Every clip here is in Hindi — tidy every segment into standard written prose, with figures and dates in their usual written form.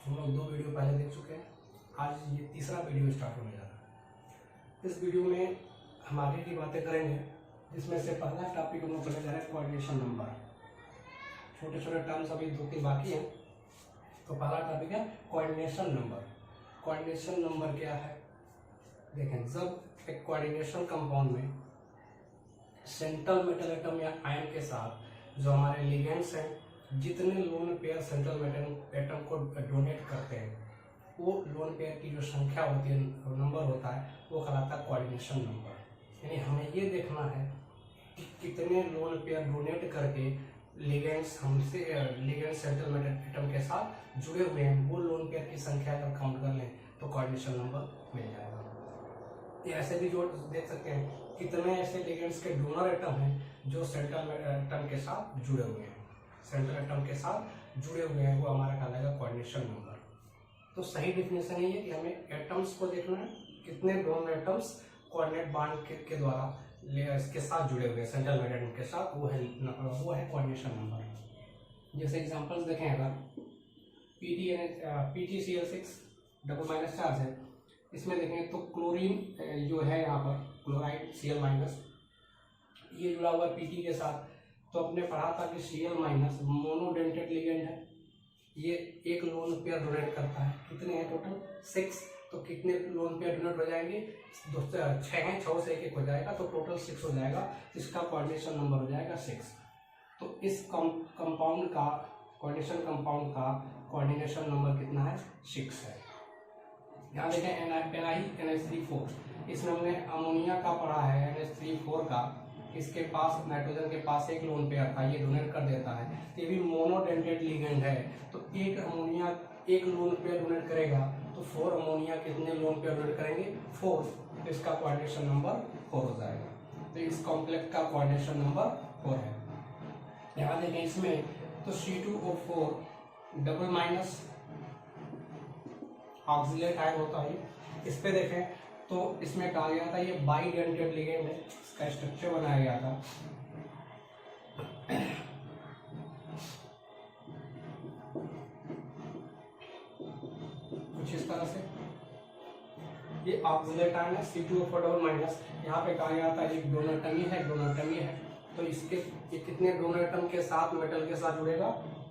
हम लोग 2 वीडियो पहले देख चुके हैं। आज ये तीसरा वीडियो स्टार्ट होने जा रहा है। इस वीडियो में हम आगे की बातें करेंगे, जिसमें से पहला टॉपिक हम लोग पढ़ने जा रहे हैं कोऑर्डिनेशन नंबर। छोटे छोटे टर्म्स अभी 2-3 बाकी हैं। तो पहला टॉपिक है कोऑर्डिनेशन नंबर। कोऑर्डिनेशन नंबर क्या है? देखें, जब एक कोऑर्डिनेशन कंपाउंड में सेंट्रल मेटल एटम या आयन के साथ जो हमारे लिगेंड्स हैं, जितने lone pair central metal atom को डोनेट करते हैं, वो लोन पेयर की जो संख्या होती है, नंबर होता है, वो कहलाता है कोऑर्डिनेशन नंबर। यानी हमें ये देखना है कि कितने लोन पेयर डोनेट करके लिगेंड्स हमसे लिगेंड सेंट्रल मेटल एटम के साथ जुड़े हुए हैं, वो लोन पेयर की संख्या अगर काउंट कर लें तो कोऑर्डिनेशन नंबर मिल जाएगा। ये ऐसे भी जो देख सकते हैं कितने ऐसे लिगेंड्स के डोनर एटम हैं जो सेंट्रल एटम के साथ जुड़े हुए हैं, सेंट्रल एटम के साथ जुड़े हुए हैं, वो हमारा कहलाएगा कोऑर्डिनेशन नंबर। तो सही डिफिनेशन ये है कि हमें एटम्स को देखना है, कितने डोनर एटम्स कोऑर्डिनेट बांड के द्वारा इसके साथ जुड़े हुए हैं सेंट्रल मेटल एटम के साथ, वो है कोऑर्डिनेशन नंबर। जैसे एग्जांपल्स देखें, अगर PTCl6 डबल माइनस चार्ज है, इसमें देखें तो क्लोरीन जो है यहाँ पर क्लोराइड Cl-, ये जुड़ा हुआ Pt के साथ। तो अपने पढ़ा था कि Cl- मोनोडेंटेड लिगेंड है, ये एक लोन पेयर डोनेट करता है। कितने हैं टोटल? 6। तो कितने लोन पेयर डोनेट हो जाएंगे? 6 हैं, 6 से 1 हो जाएगा, तो टोटल 6 हो जाएगा। इसका कोऑर्डिनेशन नंबर हो जाएगा 6। तो इस कंपाउंड का कोऑर्डिनेशन कंपाउंड का कोऑर्डिनेशन नंबर कितना है? 6 है। यहाँ देखें NH3 इसमें हमने अमोनिया का पढ़ा है, NH3 का। इसके पास नाइट्रोजन के पास एक लोन पेयर था, ये डोनेट कर देता है। तो ये भी मोनोडेंटेड लिगेंड है, तो एक अमोनिया एक लोन पेयर डोनेट करेगा, तो 4 अमोनिया कितने लोन पेयर डोनेट करेंगे? 4। तो इसका कोऑर्डिनेशन नंबर 4 हो जाएगा। तो इस कॉम्प्लेक्स का कोऑर्डिनेशन नंबर 4 है। यहाँ देखें इसमें तो C2O4 double minus oxalate ion होता है। इस पे देखें तो इसमें कहा गया था ये बाइडेंटेड लिगेंड है, इसका स्ट्रक्चर बनाया गया था। कुछ इस तरह से ये ऑक्सिलेट आयन है C2O4 डबल माइनस। यहाँ पे कहा गया था एक डोनर टमी है, तो इसके ये कितने डोनर एटम के साथ मेटल के साथ जुड़ेगा?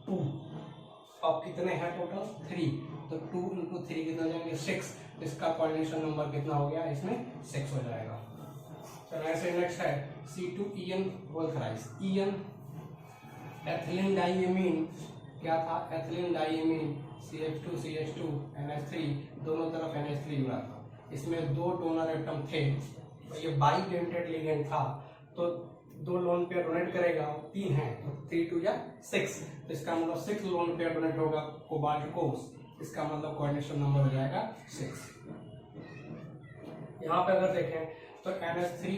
2। अब कितने हैं टोटल? 3। तो 2 × 3 कितना हो जाएंगे? 6। इसका कोऑर्डिनेशन नंबर कितना हो गया? इसमें 6 हो जाएगा। चलो ऐसे नेक्स्ट है C2En बोल थ्राइस En एथिलीन डाइएमीन क्या था? एथिलीन डाइएमीन CH2 NH3 दोनों तरफ NH3 जुड़ा था। इसमें 2 डोनर एटम थे, तो ये बाइडेंटेड लिगेंड था, तो 2 लोन पेयर डोनेट करेगा, 3 हैं, तो 3 × 2 = 6। तो इसका मतलब 6 लोन पेयर डोनेट होगा कोबाल्ट को, इसका मतलब कोऑर्डिनेशन नंबर हो जाएगा 6। यहाँ पे अगर देखें तो NH3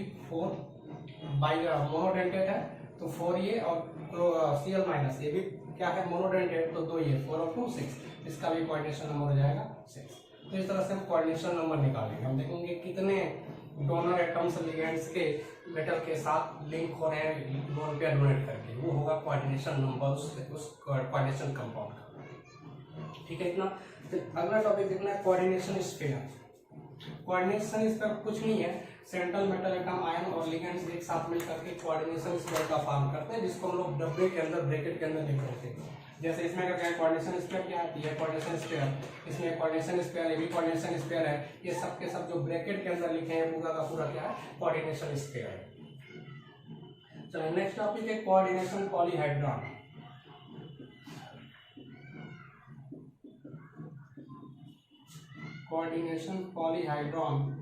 मोनोडेंटेड है, तो 4 ये और Cl- ये भी क्या है? मोनोडेंटेड, तो 2 ये, 4 और 2 6। इसका भी कोऑर्डिनेशन नंबर हो जाएगा 6। तो इस तरह से हम कोऑर्डिनेशन नंबर निकालेंगे। हम देखेंगे कितने डोनर एटम्स लिगेंड्स के मेटल के साथ लिंक हो रहे हैं लोन पेयर डोनेट करके, वो होगा कोऑर्डिनेशन नंबर उस कोऑर्डिनेशन कंपाउंड का। ठीक है इतना। तो अगला टॉपिक देखना है कोऑर्डिनेशन स्फीयर। कोऑर्डिनेशन स्फीयर कुछ नहीं है, सेंट्रल मेटल एटम आयन और लिगेंड्स एक साथ मिल करके कोऑर्डिनेशन स्फीयर का फॉर्म करते हैं, जिसको हम लोग डब्बे के अंदर ब्रैकेट के अंदर लिख रहे थे। जैसे इसमें क्या है? कोऑर्डिनेशन स्फीयर क्या है? ये कोऑर्डिनेशन स्फीयर, इसमें कोऑर्डिनेशन स्फीयर, ये भी कोऑर्डिनेशन स्फीयर है। ये सब के सब जो ब्रैकेट के अंदर लिखे हैं पूरा का पूरा क्या है? कोऑर्डिनेशन स्फीयर है। चलो नेक्स्ट टॉपिक है कोऑर्डिनेशन पॉलीहाइड्रॉन। कोऑर्डिनेशन पॉलीहाइड्रॉन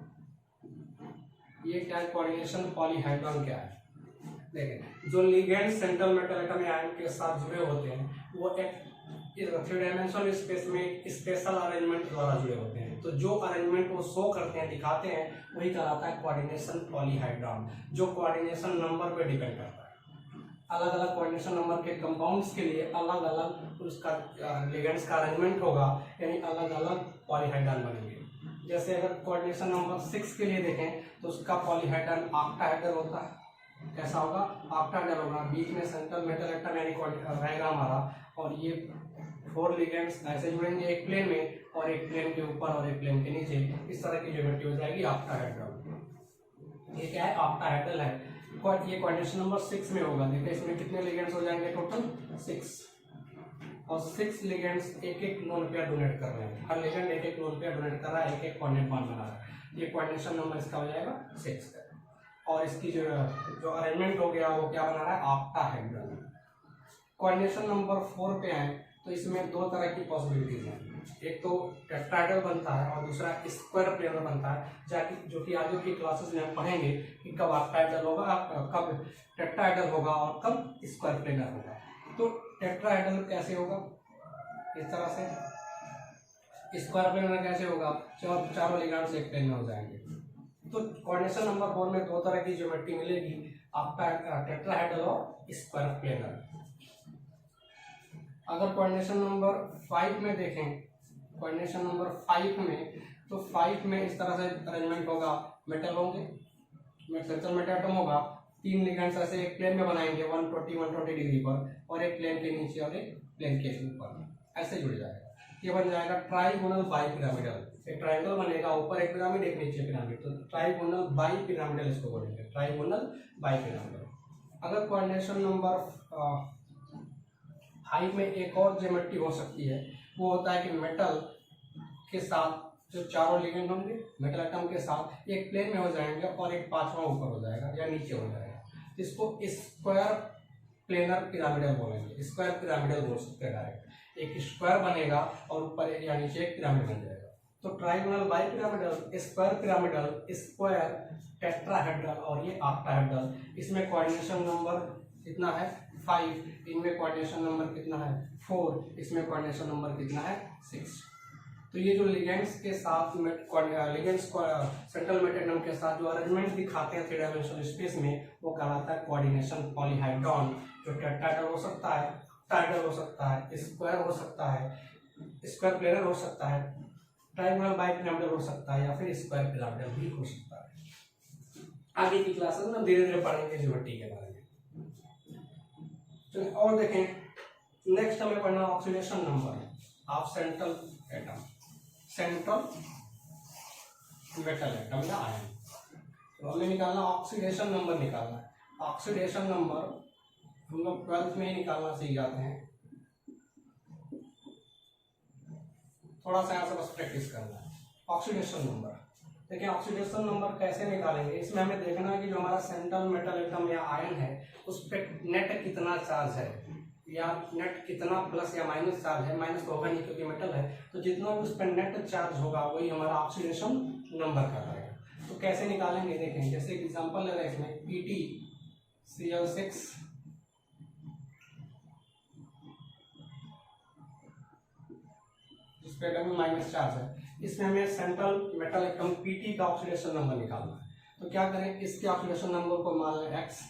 ये क्या है? कोऑर्डिनेशन पॉलीहाइड्रॉन क्या है? देखें, जो लिगेंड सेंट्रल मेटल एटम या आयन के साथ जुड़े होते हैं, वो एक 3 डायमेंशनल स्पेस में स्पेशल अरेंजमेंट द्वारा जुड़े होते हैं। तो जो अरेंजमेंट वो शो करते हैं, दिखाते हैं, वही कहलाता है कोऑर्डिनेशन पॉलीहाइड्रॉन, जो कोऑर्डिनेशन नंबर पे डिपेंड करता है। अलग अलग कोऑर्डिनेशन नंबर के कंपाउंड्स के लिए अलग अलग उसका लिगेंड्स का अरेंजमेंट होगा, यानी अलग अलग पॉलीहाइड्रॉन बनेंगे। जैसे अगर कोऑर्डिनेशन नंबर 6 के लिए देखें तो उसका पॉलीहाइड्रॉन ऑक्टाहेड्रल होता है। कैसा होगा? ऑक्टाहेड्रल होगा। बीच में सेंट्रल मेटल एटम यानी रहेगा हमारा, और ये 4 लिगेंड्स ऐसे जुड़ेंगे एक प्लेन में, और एक प्लेन के ऊपर और एक प्लेन के नीचे, इस तरह की ज्योमेट्री हो जाएगी ऑक्टाहेड्रल। ये क्या है? ऑक्टाहेड्रल है। ये क्वेश्चन नंबर 6 में होगा। देखिए इसमें कितने लिगेंड्स हो जाएंगे? टोटल 6, और 6 लिगेंड्स एक एक लोन पेयर डोनेट कर रहे हैं। हर लिगेंड एक एक लोन पेयर डोनेट कर रहा है, एक एक कोऑर्डिनेट बॉन्ड बना रहा है। ये क्वेश्चन नंबर इसका हो जाएगा 6 का। और इसकी जो अरेंजमेंट हो गया वो क्या बना रहा है? ऑक्टाहेड्रल। क्वेश्चन नंबर 4 पे आए तो इसमें दो तरह की पॉसिबिलिटीज हैं। एक तो टेट्राहेड्रल बनता है और दूसरा स्क्वायर प्लेनर बनता है, जो कि आगे की क्लासेस में हम पढ़ेंगे कि कब ऑक्टाहेड्रल होगा, कब टेट्राहेड्रल होगा और कब स्क्वायर प्लेनर होगा। तो टेट्राहेड्रल कैसे होगा? इस तरह से। स्क्वायर प्लेनर कैसे होगा? चारों लिगेंड्स एक प्लेन में हो जाएंगे। तो क्वेश्चन नंबर 4 में दो तरह की ज्योमेट्री मिलेगी, टेट्राहेड्रल और स्क्वायर प्लेनर। अगर क्वेश्चन नंबर 5 में देखें, क्वेश्चन नंबर 5 में, तो 5 में इस तरह से अरेंजमेंट होगा। मेटल होंगे, सेंट्रल मेटल एटम होगा, 3 लिगेंड्स ऐसे एक प्लेन में बनाएंगे 120 डिग्री पर, और एक प्लेन के नीचे और एक प्लेन के ऊपर, ऐसे जुड़ जाएगा। ये बन जाएगा ट्राइगोनल बाइपिरामिडल। एक ट्राइंगल बनेगा, ऊपर एक पिरामिड एक नीचे पिरामिड, तो ट्राइगोनल बाइपिरामिडल इसको बोलेंगे, ट्राइगोनल बाइपिरामिडल। अगर क्वेश्चन नंबर 5 में एक और ज्योमेट्री हो सकती है, वो होता है कि मेटल के साथ जो चारों लिगेंड होंगे मेटल एटम के साथ एक प्लेन में हो जाएंगे और एक पांचवा ऊपर हो जाएगा या नीचे हो जाएगा। इसको स्क्वायर प्लेनर पिरामिडल बोलेंगे, स्क्वायर पिरामिडल बोल सकते हैं डायरेक्ट। एक स्क्वायर बनेगा और ऊपर या नीचे एक पिरामिड बन जाएगा। तो trigonal bipyramidal, square pyramidal, square, tetrahedral और ये ऑक्टाहेड्रल। इसमें कोऑर्डिनेशन नंबर कितना है? 5। इनमें कोऑर्डिनेशन नंबर कितना है? 4। इसमें कोऑर्डिनेशन नंबर कितना है? 6। तो ये जो लिगेंड्स के साथ लिगेंड्स सेंट्रल मेटल एटम के साथ जो अरेंजमेंट दिखाते हैं 3 डायमेंशनल स्पेस में, वो कहलाता है कोऑर्डिनेशन पॉलीहाइड्रॉन। जो टेट्राहेड्रल हो सकता है, ऑक्टाहेड्रल हो सकता है, स्क्वायर हो सकता है, स्क्वायर प्लेनर हो सकता है, ट्राइगोनल बाइपिरामिडल हो सकता है, या फिर स्क्वायर पिरामिडल भी हो सकता है। आगे की क्लासेस में धीरे धीरे पढ़ेंगे ज्योमेट्री के बारे में। तो और देखें, नेक्स्ट हमें पढ़ना oxidation number of central atom, central metal atom या आयन। तो हमें निकालना ऑक्सीडेशन नंबर निकालना है। ऑक्सीडेशन नंबर हम लोग 12th में ही निकालना सीख जाते हैं, थोड़ा सा यहाँ से बस प्रैक्टिस करना है। ऑक्सीडेशन नंबर देखिए, ऑक्सीडेशन नंबर कैसे निकालेंगे? इसमें हमें देखना है कि जो हमारा सेंट्रल मेटल एटम या आयन है उस पर नेट कितना चार्ज है, या नेट कितना प्लस या माइनस चार्ज है। माइनस तो होगा नहीं क्योंकि मेटल है, तो जितना भी उस पर नेट चार्ज होगा वही हमारा ऑक्सीडेशन नंबर कहलाएगा। तो कैसे निकालेंगे देखें, जैसे एग्जांपल ले रहे हैं इसमें PtCl6 जिस पे एटम में माइनस चार्ज है, इसमें हमें सेंट्रल मेटल एटम Pt का ऑक्सीडेशन नंबर निकालना है। तो क्या करें, इसके ऑक्सीडेशन नंबर को मान लें x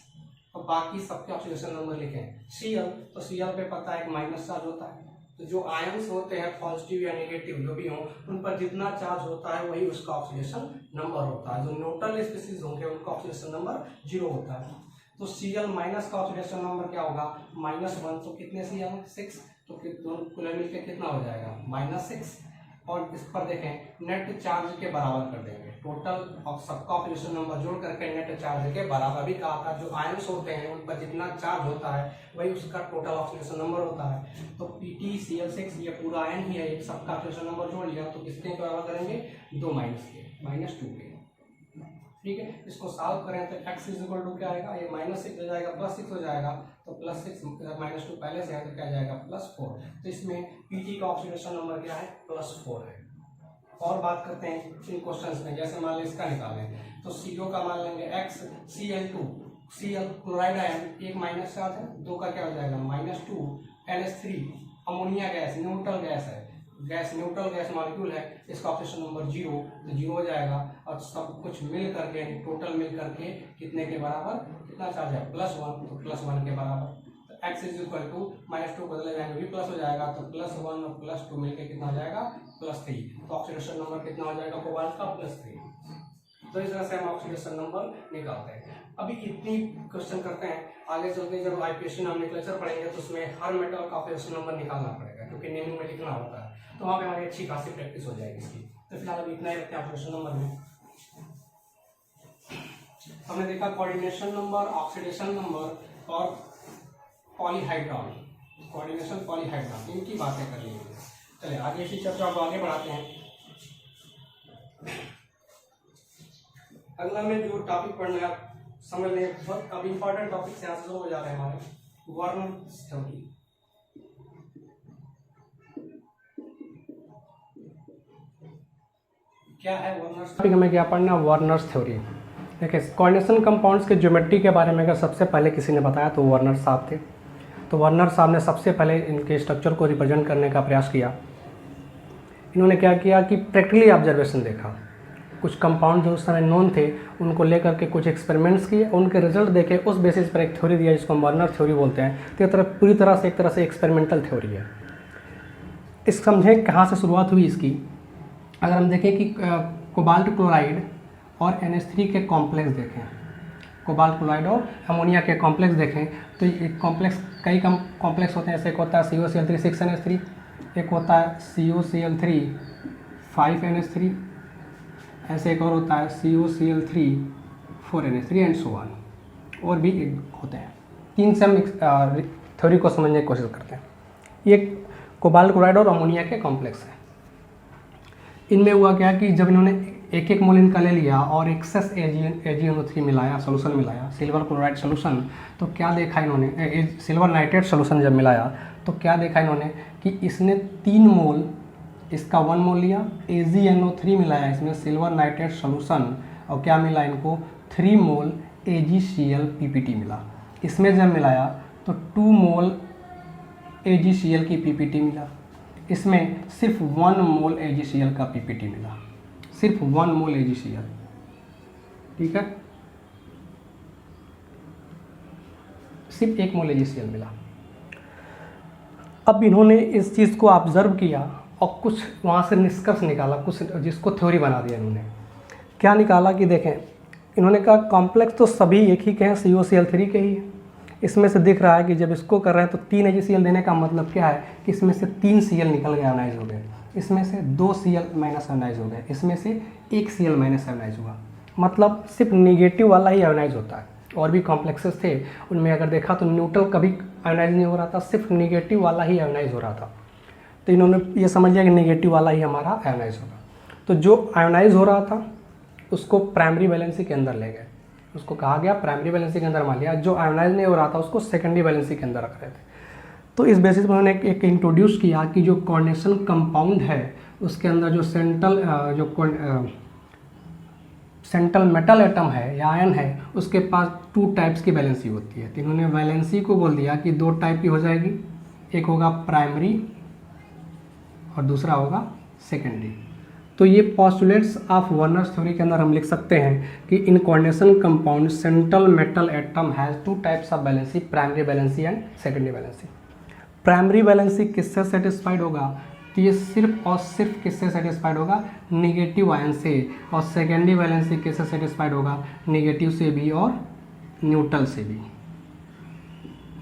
और बाकी सबके ऑक्सीडेशन नंबर लिखें Cl। तो Cl पे पता है एक माइनस चार्ज होता है, तो जो आयंस होते हैं पॉजिटिव या नेगेटिव जो भी हो, उन पर जितना चार्ज होता है वही उसका ऑक्सीडेशन नंबर होता है। जो न्यूट्रल स्पीशीज होंगे उनका ऑक्सीडेशन नंबर 0 होता है। तो Cl माइनस का ऑक्सीडेशन नंबर क्या होगा? -1। तो कितने Cl? 6। तो दोनों कुल मिलकर कितना हो जाएगा? -6। और इस पर देखें नेट चार्ज के बराबर कर देंगे, टोटल और सबका ऑक्सीडेशन नंबर जोड़ करके नेट चार्ज के बराबर भी कहा था। जो आयंस होते हैं उन पर जितना चार्ज होता है वही उसका टोटल ऑक्सीडेशन नंबर होता है। तो PtCl6 ये पूरा आयन ही है, एक सबका ऑक्सीडेशन नंबर जोड़ लिया, तो किसके बराबर करेंगे? 2 -2 के। ठीक है, इसको सॉल्व करें तो x = क्या आएगा? ये -6 हो जाएगा, +6 हो जाएगा। तो +6 -2 पहले से है तो क्या जाएगा? +4। तो इसमें Pt का ऑक्सीडेशन नंबर क्या है? +4 है। और बात करते हैं इन क्वेश्चंस में, जैसे मान लें इसका निकालें तो CO का मान लेंगे x, Cl2, Cl chloride ion, एक माइनस चार्ज है, 2 का क्या हो जाएगा? -2, NH3 ammonia gas, neutral gas है, न्यूट्रल गैस मॉलिक्यूल है, इसका ऑक्सीडेशन नंबर 0, तो 0 हो जाएगा। और सब कुछ मिल करके टोटल मिल करके कितने के बराबर, कितना चार्ज है? +1, तो +1 के बराबर। तो x = -2 बदले जाएंगे भी प्लस हो जाएगा, तो +1 और +2 मिलकर कितना हो जाएगा? +3। तो ऑक्सीडेशन नंबर कितना हो जाएगा कोबाल्ट का? +3। तो इस तरह से हम ऑक्सीडेशन नंबर निकालते हैं। अभी इतनी क्वेश्चन करते हैं, आगे चलते जब IPSC नाम लेक्चर पढ़ेंगे तो उसमें हर मेटल का ऑक्सीडेशन नंबर निकालना पड़ेगा, क्योंकि क्योंकि नेमिंग में लिखना होता है, तो वहाँ पे हमारी अच्छी खासी प्रैक्टिस हो जाएगी इसकी। तो फिलहाल अभी इतना ही रखते हैं ऑक्सीडेशन नंबर में। हमने देखा कोऑर्डिनेशन नंबर, ऑक्सीडेशन नंबर और पॉलीहाइड्रॉन, कोऑर्डिनेशन पॉलीहाइड्रॉन, इनकी बातें कर ली। चलिए आगे इसी चर्चा को आगे बढ़ाते हैं। अगला में जो टॉपिक पढ़ना है समझ लें, अब इंपॉर्टेंट टॉपिक से आंसर हो जा रहे हैं हमारे, वर्नर्स थ्योरी। क्या है वर्नर्स थ्योरी? हमें क्या पढ़ना, वर्नर्स थ्योरी। देखिए कोऑर्डिनेशन कंपाउंड्स के ज्योमेट्री के बारे में अगर सबसे पहले किसी ने बताया तो वर्नर साहब थे। तो वर्नर साहब ने सबसे पहले इनके स्ट्रक्चर को रिप्रेजेंट करने का प्रयास किया। इन्होंने क्या किया कि प्रैक्टिकली ऑब्जर्वेशन देखा, कुछ कंपाउंड जो उस समय नोन थे उनको लेकर के कुछ एक्सपेरिमेंट्स किए, उनके रिजल्ट देखे, उस बेसिस पर एक थ्योरी दिया जिसको वर्नर थ्योरी बोलते हैं। तो ये पूरी तरह से एक तरह से एक्सपेरिमेंटल थ्योरी है। इस समझें कहाँ से शुरुआत हुई इसकी। अगर हम देखें कि कोबाल्ट क्लोराइड और NH3 के कॉम्प्लेक्स देखें, कोबाल्ट क्लोराइड और अमोनिया के कॉम्प्लेक्स देखें, तो एक कॉम्प्लेक्स कई कॉम्प्लेक्स होते हैं। जैसे एक होता है COCl3 6NH3, एक होता है COCl3 5NH3, ऐसे एक और होता है COCl3 4NH3 and so on, और भी एक होते हैं। तीन से हम थ्योरी को समझने की कोशिश करते हैं। ये कोबाल्ट क्लोराइड और अमोनिया के कॉम्प्लेक्स हैं। इनमें हुआ क्या कि जब इन्होंने एक एक मोल इनका ले लिया और एक्सेस AgNO3 मिलाया, सोल्यूशन मिलाया, सिल्वर क्लोराइड सोल्यूशन, तो क्या देखा इन्होंने, सिल्वर नाइट्रेट सोल्यूशन जब मिलाया तो क्या देखा इन्होंने कि इसने 3 मोल, इसका 1 मोल लिया, AgNO3 मिलाया इसमें सिल्वर नाइट्रेट सोल्यूशन, और क्या मिला इनको 3 मोल AgCl PPT मिला। इसमें जब मिलाया तो 2 मोल AgCl की PPT मिला। इसमें सिर्फ 1 मोल AgCl का PPT मिला, सिर्फ 1 मोल AgCl, ठीक है, सिर्फ 1 मोल AgCl मिला। अब इन्होंने इस चीज़ को ऑब्जर्व किया और कुछ वहाँ से निष्कर्ष निकाला, कुछ जिसको थ्योरी बना दिया इन्होंने। क्या निकाला कि देखें, इन्होंने कहा कॉम्प्लेक्स तो सभी एक ही के हैं, COCl3 के ही है। इसमें से दिख रहा है कि जब इसको कर रहे हैं तो 3 AgCl देने का मतलब क्या है कि इसमें से 3 Cl निकल गए, आयोनाइज हो गए, इसमें से 2 Cl माइनस आयोनाइज हो गए, इसमें से 1 Cl माइनस आयोनाइज हुआ। मतलब सिर्फ निगेटिव वाला ही आयोनाइज होता है। और भी कॉम्प्लेक्सेस थे, उनमें अगर देखा तो न्यूट्रल कभी आयोनाइज नहीं हो रहा था, सिर्फ निगेटिव वाला ही आयोनाइज हो रहा था। तो इन्होंने ये समझ लिया कि निगेटिव वाला ही हमारा आयोनाइज होगा। तो जो आयोनाइज हो रहा था उसको प्राइमरी वैलेंसी के अंदर ले गए, उसको कहा गया प्राइमरी वैलेंसी के अंदर मान लिया। जो आयोनाइज नहीं हो रहा था उसको सेकेंडरी वैलेंसी के अंदर रख रहे थे। तो इस बेसिस पर उन्होंने एक इंट्रोड्यूस किया कि जो कोऑर्डिनेशन कंपाउंड है उसके अंदर जो सेंट्रल मेटल एटम है या आयन है उसके पास 2 टाइप्स की वैलेंसी होती है। तो इन्होंने वैलेंसी को बोल दिया कि 2 टाइप की हो जाएगी, एक होगा प्राइमरी और दूसरा होगा सेकेंडरी। तो ये पॉस्टुलेट्स ऑफ वर्नर्स थ्योरी के अंदर हम लिख सकते हैं कि in coordination compound central metal atom has 2 types of valency, primary valency and secondary valency. Primary valency किससे सेटिस्फाइड होगा, तो ये सिर्फ और सिर्फ किससे सेटिस्फाइड होगा, निगेटिव आयन से। और सेकेंडरी वैलेंसी किससे सेटिस्फाइड होगा, निगेटिव से भी और न्यूट्रल से भी।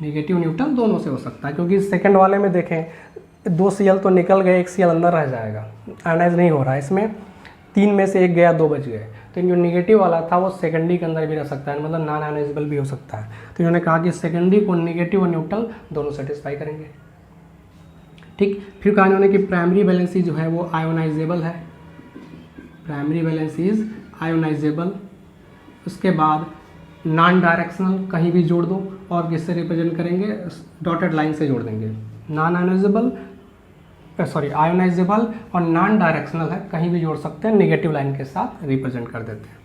निगेटिव न्यूट्रल दोनों से हो सकता है, क्योंकि सेकेंड वाले में देखें 2 Cl तो निकल गए, 1 Cl अंदर रह जाएगा, आयोनाइज नहीं हो रहा है। इसमें 3 में से 1 गया, 2 बच गए। तो जो निगेटिव वाला था वो सेकेंडरी के अंदर भी रह सकता है, मतलब नॉन आयोनाइजेबल भी हो सकता है। तो इन्होंने कहा कि सेकेंडरी को निगेटिव और न्यूट्रल दोनों सेटिस्फाई करेंगे, ठीक। फिर कहा इन्होंने कि प्राइमरी वैलेंसी जो है वो आयोनाइजेबल है, प्राइमरी वैलेंसी इज आयोनाइजेबल। उसके बाद नॉन डायरेक्शनल, कहीं भी जोड़ दो, और किससे रिप्रेजेंट करेंगे, डॉटेड लाइन से जोड़ देंगे। नॉन आयोनाइजेबल, आयोनाइजेबल और नॉन डायरेक्शनल है, कहीं भी जोड़ सकते हैं, नेगेटिव लाइन के साथ रिप्रेजेंट कर देते हैं।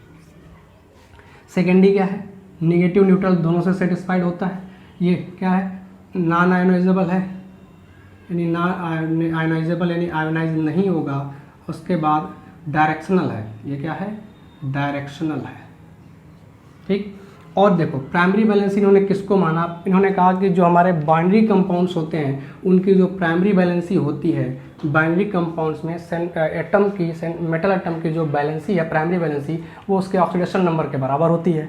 सेकेंडरी क्या है, नेगेटिव न्यूट्रल दोनों से सेटिस्फाइड होता है। ये क्या है, नॉन आयोनाइजेबल है, यानी नॉन आयोनाइजेबल यानी आयोनाइज नहीं होगा। उसके बाद डायरेक्शनल है, ये क्या है, डायरेक्शनल है, ठीक। और देखो प्राइमरी वैलेंसी इन्होंने किसको माना, इन्होंने कहा कि जो हमारे बाइनरी कंपाउंड्स होते हैं उनकी जो प्राइमरी वैलेंसी होती है, बाइनरी कंपाउंड्स में एटम की, मेटल एटम की जो वैलेंसी है, प्राइमरी वैलेंसी, वो उसके ऑक्सीडेशन नंबर के बराबर होती है।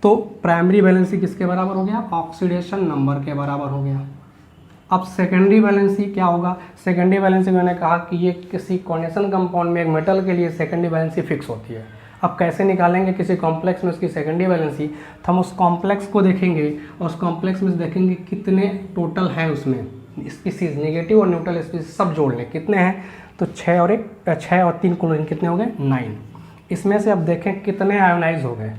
तो प्राइमरी वैलेंसी किसके बराबर हो गया, ऑक्सीडेशन नंबर के बराबर हो गया, अब सेकेंडरी वैलेंसी क्या होगा? सेकेंडरी वैलेंसी मैंने कहा कि ये किसी कोऑर्डिनेशन कंपाउंड में एक मेटल के लिए सेकेंडरी वैलेंसी फिक्स होती है। अब कैसे निकालेंगे किसी कॉम्प्लेक्स में उसकी सेकेंडरी वैलेंसी? तो हम उस कॉम्प्लेक्स को देखेंगे और उस कॉम्प्लेक्स में देखेंगे कितने टोटल हैं उसमें स्पीसीज, नेगेटिव और न्यूट्रल स्पीसीज सब जोड़ लें कितने हैं। तो 6 और 3 क्लोरीन कितने हो गए? 9। इसमें से अब देखें कितने आयोनाइज हो गए।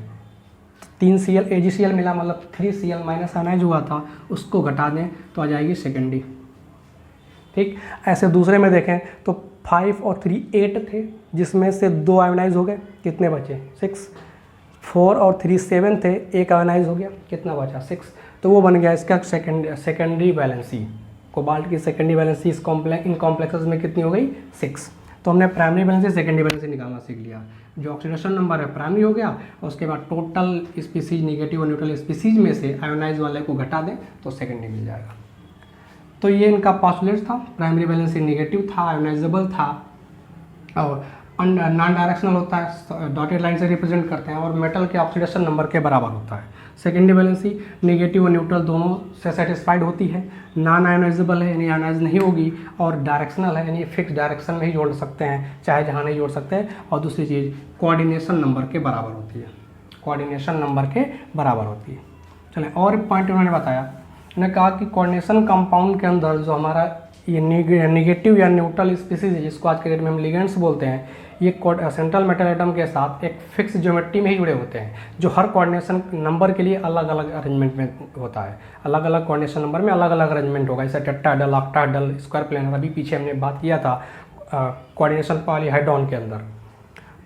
3 Cl AgCl मिला, मतलब 3 Cl माइनस आयोनाइज हुआ था, उसको घटा दें तो आ जाएगी सेकेंडरी। ठीक, ऐसे दूसरे में देखें तो 5 और 3 8 थे, जिसमें से 2 आयोनाइज हो गए, कितने बचे? 6। 4 और 3 7 थे, 1 आयोनाइज हो गया, कितना बचा? 6। तो वो बन गया इसका सेकेंडरी वैलेंसी। कोबाल्ट की सेकेंडरी वैलेंसी इन कॉम्प्लेक्सेस में कितनी हो गई? 6। तो हमने प्राइमरी वैलेंसी सेकेंडरी वैलेंसी निकालना सीख लिया। जो ऑक्सीडेशन नंबर है प्राइमरी हो गया, और उसके बाद टोटल स्पीसीज नेगेटिव और न्यूट्रल स्पीसीज में से आयोनाइज वाले को घटा दें तो सेकेंडरी मिल जाएगा। तो ये इनका पॉस्टुलेट था। प्राइमरी वैलेंसी नेगेटिव था, आयोनाइजेबल था और नॉन डायरेक्शनल होता है, डॉटेड लाइन से रिप्रेजेंट करते हैं, और मेटल के ऑक्सीडेशन नंबर के बराबर होता है। सेकेंडरी वैलेंसी नेगेटिव और न्यूट्रल दोनों से सेटिस्फाइड होती है, नॉन आयोनाइजेबल है यानी आयोनाइज नहीं होगी, और डायरेक्शनल है यानी फिक्स डायरेक्शन में ही जोड़ सकते हैं, चाहे जहाँ नहीं जोड़ सकते हैं। और दूसरी चीज़ कोऑर्डिनेशन नंबर के बराबर होती है, कोऑर्डिनेशन नंबर के बराबर होती है। चलें, और पॉइंट उन्होंने बताया, उन्होंने कहा कि कोऑर्डिनेशन कंपाउंड के अंदर जो हमारा ये नेगेटिव या न्यूट्रल स्पीसीज है, जिसको आज के डेट में हम लिगेंड्स बोलते हैं, ये सेंट्रल मेटल एटम के साथ एक फिक्स ज्योमेट्री में ही जुड़े होते हैं, जो हर कोऑर्डिनेशन नंबर के लिए अलग अलग अरेंजमेंट में होता है। अलग अलग कोऑर्डिनेशन नंबर में अलग अलग अरेंजमेंट होगा, जैसे टेट्राहेड्रल, ऑक्टाहेड्रल, स्क्वायर प्लेनर। अभी पीछे हमने बात किया था कोऑर्डिनेशन पॉलीहाइड्रॉन के अंदर।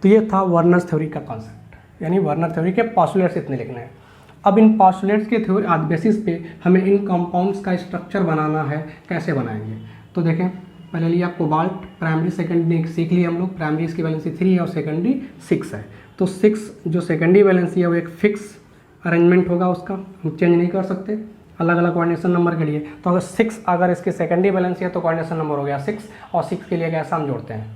तो ये था वर्नर थ्योरी का कॉन्सेप्ट, यानी वर्नर थ्योरी के पॉस्टुलेट्स इतने लिखने हैं। अब इन पॉस्टुलेट्स के थ्योरी आज बेसिस पे हमें इन कंपाउंड्स का स्ट्रक्चर बनाना है, कैसे बनाएंगे? तो देखें, पहले लिया कोबाल्ट, प्राइमरी सेकेंडरी सीख लिया हम लोग। प्राइमरी इसकी वैलेंसी 3 है और सेकेंडरी 6 है। तो 6 जो सेकेंडरी वैलेंसी है वो एक फिक्स अरेंजमेंट होगा, उसका हम चेंज नहीं कर सकते अलग अलग कोऑर्डिनेशन नंबर के लिए। तो अगर 6 अगर इसकी सेकेंडरी वैलेंसी है तो कोऑर्डिनेशन नंबर हो गया 6, और 6 के लिए कैसा हम जोड़ते हैं?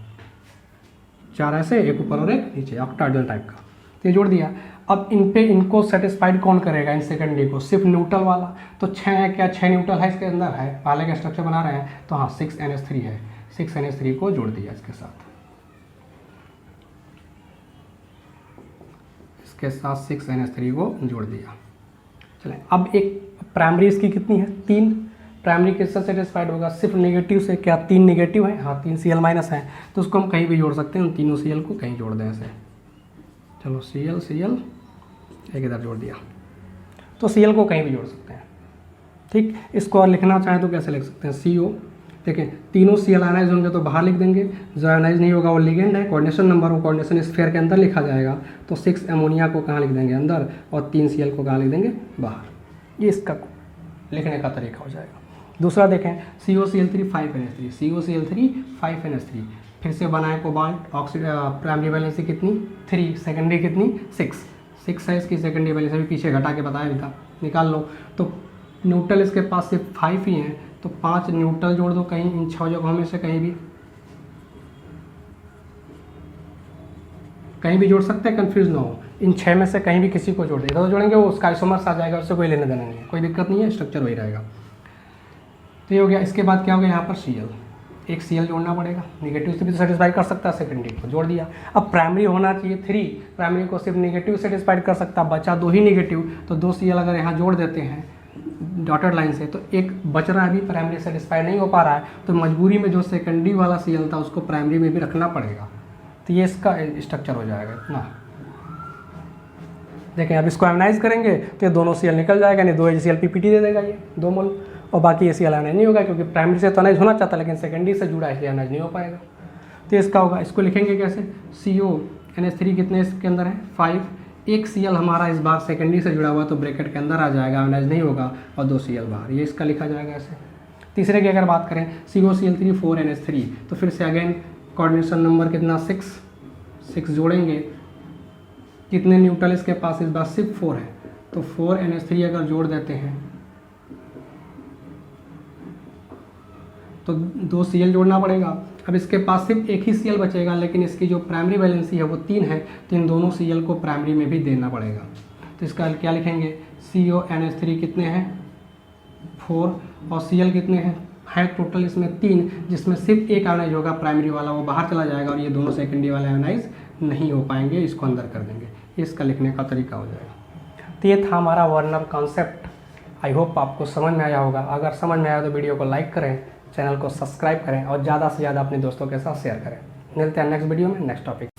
4 ऐसे, एक ऊपर और एक नीचे, ऑक्टाहेड्रल टाइप का। तो ये जोड़ दिया। अब इनको सेटिस्फाइड कौन करेगा इन सेकेंडरी को? सिर्फ न्यूट्रल वाला। तो 6 है क्या? 6 न्यूट्रल है इसके अंदर है, पहले का स्ट्रक्चर बना रहे हैं तो हाँ 6NH3 है, 6NH3 को जोड़ दिया इसके साथ, इसके साथ 6NH3 को जोड़ दिया। चलें, अब एक प्राइमरी इसकी कितनी है? 3। प्राइमरी किससे सेटिस्फाइड होगा? सिर्फ नेगेटिव से। क्या 3 नेगेटिव है? हाँ 3 Cl माइनस है, तो उसको हम कहीं भी जोड़ सकते हैं। उन तीनों Cl को कहीं जोड़ दें ऐसे, चलो Cl एक इधर जोड़ दिया, तो Cl को कहीं भी जोड़ सकते हैं। ठीक, इसको और लिखना चाहें तो कैसे लिख सकते हैं? CO, देखें तीनों Cl आयनाइज होंगे तो बाहर लिख देंगे, जो आयनाइज नहीं होगा वो लिगेंड है, कोऑर्डिनेशन नंबर वो कोऑर्डिनेशन स्फीयर के अंदर लिखा जाएगा। तो 6 अमोनिया को कहाँ लिख देंगे? अंदर, और 3 Cl को कहाँ लिख देंगे? बाहर। ये इसका लिखने का तरीका हो जाएगा। दूसरा देखें, COCl3 5NH3, COCl3 5NH3, फिर से बनाए कोबाल्ट, प्राइमरी वैलेंसी कितनी? 3, सेकेंडरी कितनी? 6 है इसकी सेकेंडरी वैलेंसी, अभी पीछे घटा के बताया भी था, निकाल लो। तो न्यूट्रल इसके पास सिर्फ 5 ही हैं, तो 5 न्यूट्रल जोड़ दो कहीं इन 6 जगहों में से कहीं भी जोड़ सकते हैं, कंफ्यूज ना हो। इन 6 में से कहीं भी किसी को जोड़ दे, इधर जोड़ेंगे वो उसका आइसोमर्स आ जाएगा, उससे कोई लेने देना नहीं है, कोई दिक्कत नहीं है, स्ट्रक्चर वही रहेगा। तो ये हो गया। इसके बाद क्या हो गया? यहाँ पर Cl, एक Cl जोड़ना पड़ेगा, नेगेटिव से भी सेटिस्फाई कर सकता है, सेकेंडरी को जोड़ दिया। अब प्राइमरी होना चाहिए 3, प्राइमरी को सिर्फ नेगेटिव सेटिस्फाइड कर सकता, बचा 2 ही नेगेटिव, तो 2 Cl अगर यहाँ जोड़ देते हैं डॉटेड लाइन से, तो एक बच रहा है, अभी प्राइमरी सेटिस्फाई नहीं हो पा रहा है, तो मजबूरी में जो सेकेंडरी वाला Cl था उसको प्राइमरी में भी रखना पड़ेगा। तो ये इसका स्ट्रक्चर हो जाएगा इतना। देखें, अब इसको आयनाइज करेंगे तो ये दोनों Cl निकल जाएगा, नहीं 2 HCl PPT दे देगा ये 2 मोल, और बाकी ये Cl आयनाइज नहीं होगा, क्योंकि प्राइमरी से तो आयनाइज होना चाहता लेकिन सेकेंडरी से जुड़ा है इसलिए आयनाइज नहीं हो पाएगा। तो इसका होगा, इसको लिखेंगे कैसे? CONH3 कितने इसके अंदर है? 5, एक Cl हमारा इस बार सेकेंडरी से जुड़ा हुआ तो ब्रैकेट के अंदर आ जाएगा, आयनाइज नहीं होगा, और 2 Cl बाहर, ये इसका लिखा जाएगा ऐसे। तीसरे की अगर बात करें COCl3 4NH3, तो फिर से अगेन कोऑर्डिनेशन नंबर कितना? 6 जोड़ेंगे, कितने न्यूट्रल इसके पास इस बार? सिर्फ 4 है, तो 4NH3 अगर जोड़ देते हैं तो 2 Cl जोड़ना पड़ेगा। अब इसके पास सिर्फ एक ही Cl बचेगा, लेकिन इसकी जो प्राइमरी वैलेंसी है वो 3 है, तो इन दोनों Cl को प्राइमरी में भी देना पड़ेगा। तो इसका क्या लिखेंगे? CONH3 कितने हैं? 4 और Cl कितने हैं है टोटल इसमें 3, जिसमें सिर्फ एक आयोनाइज होगा प्राइमरी वाला, वो बाहर चला जाएगा और ये दोनों सेकेंडरी वाले आयोनाइज नहीं हो पाएंगे, इसको अंदर कर देंगे। इसका लिखने का तरीका हो जाएगा। तो ये था हमारा वर्नर कॉन्सेप्ट। आई होप आपको समझ में आया होगा। अगर समझ में आया तो वीडियो को लाइक करें, चैनल को सब्सक्राइब करें और ज़्यादा से ज़्यादा अपने दोस्तों के साथ शेयर करें। मिलते हैं नेक्स्ट वीडियो में नेक्स्ट टॉपिक।